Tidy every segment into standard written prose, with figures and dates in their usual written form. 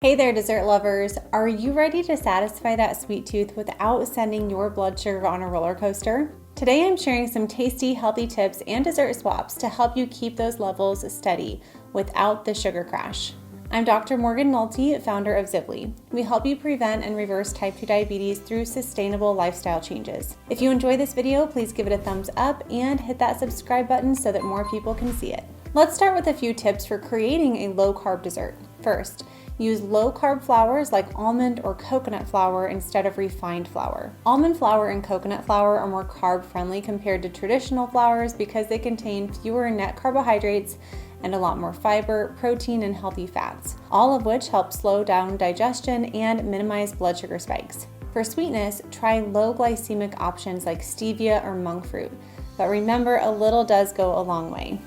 Hey there, dessert lovers. Are you ready to satisfy that sweet tooth without sending your blood sugar on a roller coaster? Today I'm sharing some tasty, healthy tips and dessert swaps to help you keep those levels steady without the sugar crash. I'm Dr. Morgan Nolte, founder of Zibly. We help you prevent and reverse type 2 diabetes through sustainable lifestyle changes. If you enjoy this video, please give it a thumbs up and hit that subscribe button so that more people can see it. Let's start with a few tips for creating a low-carb dessert. First, use low-carb flours like almond or coconut flour instead of refined flour. Almond flour and coconut flour are more carb-friendly compared to traditional flours because they contain fewer net carbohydrates and a lot more fiber, protein, and healthy fats, all of which help slow down digestion and minimize blood sugar spikes. For sweetness, try low-glycemic options like stevia or monk fruit, but remember, a little does go a long way.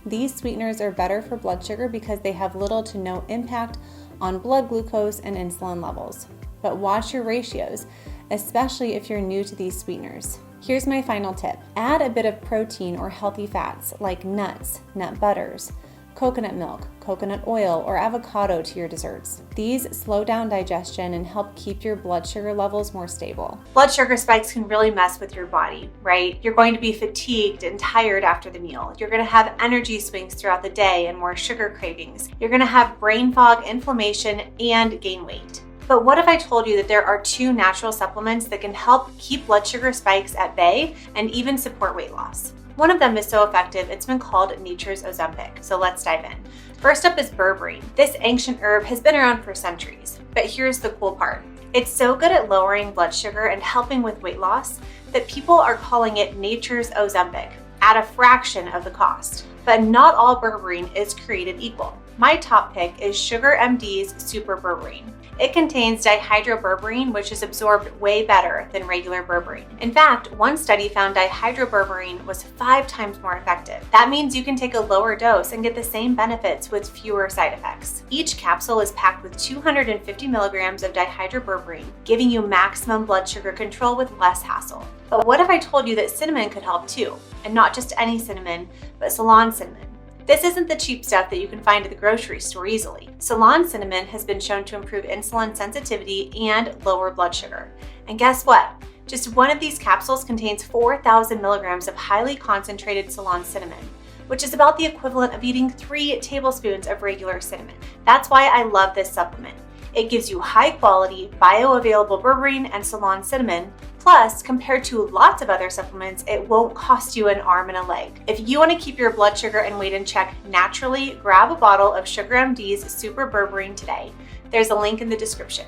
These sweeteners are better for blood sugar because they have little to no impact on blood glucose and insulin levels. But watch your ratios, especially if you're new to these sweeteners. Here's my final tip. Add a bit of protein or healthy fats like nuts, nut butters, coconut milk, coconut oil, or avocado to your desserts. These slow down digestion and help keep your blood sugar levels more stable. Blood sugar spikes can really mess with your body, right? You're going to be fatigued and tired after the meal. You're going to have energy swings throughout the day and more sugar cravings. You're going to have brain fog, inflammation, and gain weight. But what if I told you that there are 2 natural supplements that can help keep blood sugar spikes at bay and even support weight loss? One of them is so effective, it's been called nature's Ozempic. So let's dive in. First up is berberine. This ancient herb has been around for centuries, but here's the cool part. It's so good at lowering blood sugar and helping with weight loss that people are calling it nature's Ozempic at a fraction of the cost. But not all berberine is created equal. My top pick is Sugar MD's Super Berberine. It contains dihydroberberine, which is absorbed way better than regular berberine. In fact, one study found dihydroberberine was 5 times more effective. That means you can take a lower dose and get the same benefits with fewer side effects. Each capsule is packed with 250 milligrams of dihydroberberine, giving you maximum blood sugar control with less hassle. But what if I told you that cinnamon could help too? And not just any cinnamon, but Ceylon cinnamon. This isn't the cheap stuff that you can find at the grocery store easily. Ceylon cinnamon has been shown to improve insulin sensitivity and lower blood sugar. And guess what? Just one of these capsules contains 4,000 milligrams of highly concentrated Ceylon cinnamon, which is about the equivalent of eating 3 tablespoons of regular cinnamon. That's why I love this supplement. It gives you high quality, bioavailable berberine and Ceylon cinnamon. Plus, compared to lots of other supplements, it won't cost you an arm and a leg. If you want to keep your blood sugar and weight in check naturally, grab a bottle of Sugar MD's Super Berberine today. There's a link in the description.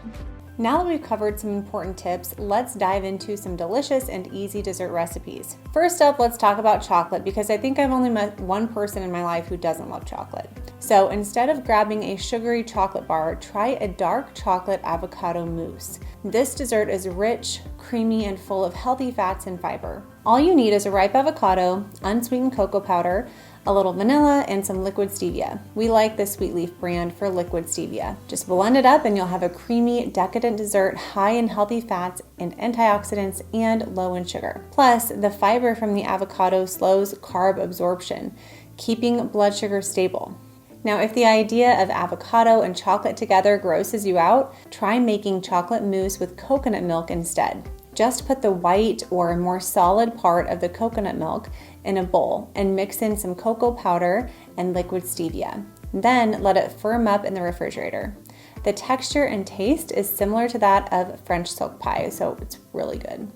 Now that we've covered some important tips, let's dive into some delicious and easy dessert recipes. First up, let's talk about chocolate because I think I've only met one person in my life who doesn't love chocolate. So instead of grabbing a sugary chocolate bar, try a dark chocolate avocado mousse. This dessert is rich, creamy, and full of healthy fats and fiber. All you need is a ripe avocado, unsweetened cocoa powder, a little vanilla, and some liquid stevia. We like the Sweet Leaf brand for liquid stevia. Just blend it up and you'll have a creamy, decadent dessert high in healthy fats and antioxidants and low in sugar. Plus, the fiber from the avocado slows carb absorption, keeping blood sugar stable. Now, if the idea of avocado and chocolate together grosses you out, try making chocolate mousse with coconut milk instead. Just put the white or more solid part of the coconut milk in a bowl and mix in some cocoa powder and liquid stevia. Then let it firm up in the refrigerator. The texture and taste is similar to that of French silk pie, so it's really good.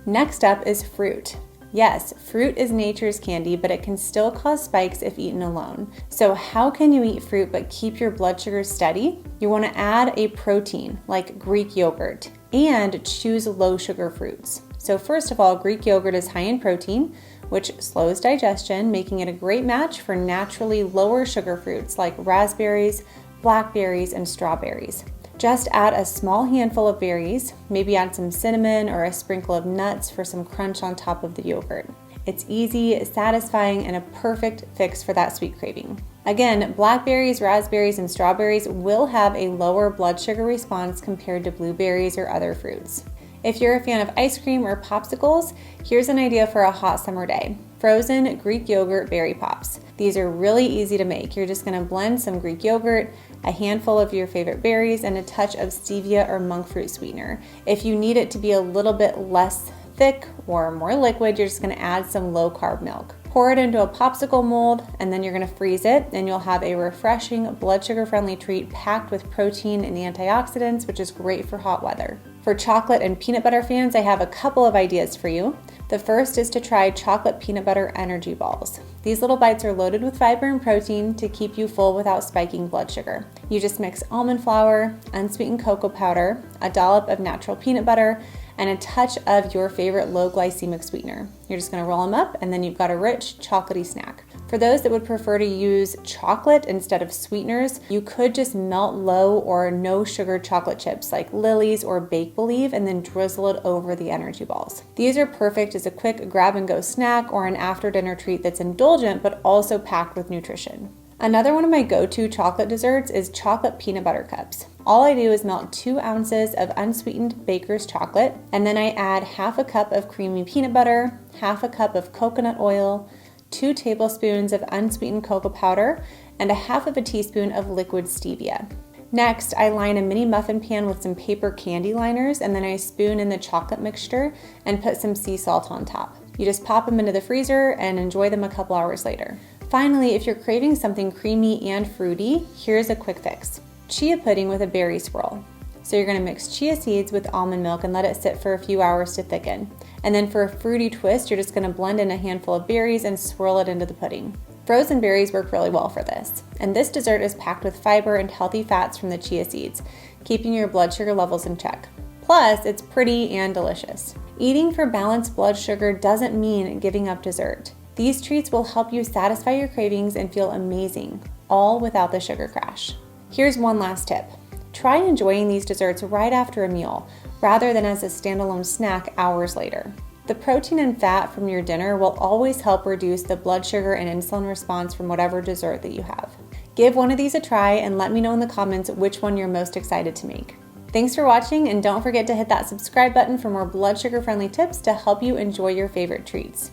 Next up is fruit. Yes, fruit is nature's candy, but it can still cause spikes if eaten alone. So how can you eat fruit but keep your blood sugar steady? You want to add a protein like Greek yogurt and choose low sugar fruits. So first of all, Greek yogurt is high in protein, which slows digestion, making it a great match for naturally lower sugar fruits like raspberries, blackberries, and strawberries. Just add a small handful of berries, maybe add some cinnamon or a sprinkle of nuts for some crunch on top of the yogurt. It's easy, satisfying, and a perfect fix for that sweet craving. Again, blackberries, raspberries, and strawberries will have a lower blood sugar response compared to blueberries or other fruits. If you're a fan of ice cream or popsicles, here's an idea for a hot summer day. Frozen Greek yogurt berry pops. These are really easy to make. You're just gonna blend some Greek yogurt, a handful of your favorite berries, and a touch of stevia or monk fruit sweetener. If you need it to be a little bit less thick or more liquid, you're just going to add some low-carb milk. Pour it into a popsicle mold, and then you're going to freeze it, and you'll have a refreshing, blood sugar-friendly treat packed with protein and antioxidants, which is great for hot weather. For chocolate and peanut butter fans, I have a couple of ideas for you. The first is to try chocolate peanut butter energy balls. These little bites are loaded with fiber and protein to keep you full without spiking blood sugar. You just mix almond flour, unsweetened cocoa powder, a dollop of natural peanut butter, and a touch of your favorite low-glycemic sweetener. You're just going to roll them up, and then you've got a rich, chocolatey snack. For those that would prefer to use chocolate instead of sweeteners, you could just melt low or no sugar chocolate chips like Lily's or Bake Believe and then drizzle it over the energy balls. These are perfect as a quick grab-and-go snack or an after-dinner treat that's indulgent but also packed with nutrition. Another one of my go-to chocolate desserts is chocolate peanut butter cups. All I do is melt 2 ounces of unsweetened baker's chocolate, and then I add half a cup of creamy peanut butter, half a cup of coconut oil, 2 tablespoons of unsweetened cocoa powder, and a half of a teaspoon of liquid stevia. Next, I line a mini muffin pan with some paper candy liners, and then I spoon in the chocolate mixture and put some sea salt on top. You just pop them into the freezer and enjoy them a couple hours later. Finally, if you're craving something creamy and fruity, here's a quick fix. Chia pudding with a berry swirl. So you're going to mix chia seeds with almond milk and let it sit for a few hours to thicken. And then for a fruity twist, you're just going to blend in a handful of berries and swirl it into the pudding. Frozen berries work really well for this. And this dessert is packed with fiber and healthy fats from the chia seeds, keeping your blood sugar levels in check. Plus, it's pretty and delicious. Eating for balanced blood sugar doesn't mean giving up dessert. These treats will help you satisfy your cravings and feel amazing, all without the sugar crash. Here's one last tip. Try enjoying these desserts right after a meal, rather than as a standalone snack hours later. The protein and fat from your dinner will always help reduce the blood sugar and insulin response from whatever dessert that you have. Give one of these a try and let me know in the comments which one you're most excited to make. Thanks for watching, and don't forget to hit that subscribe button for more blood sugar friendly tips to help you enjoy your favorite treats.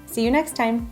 See you next time.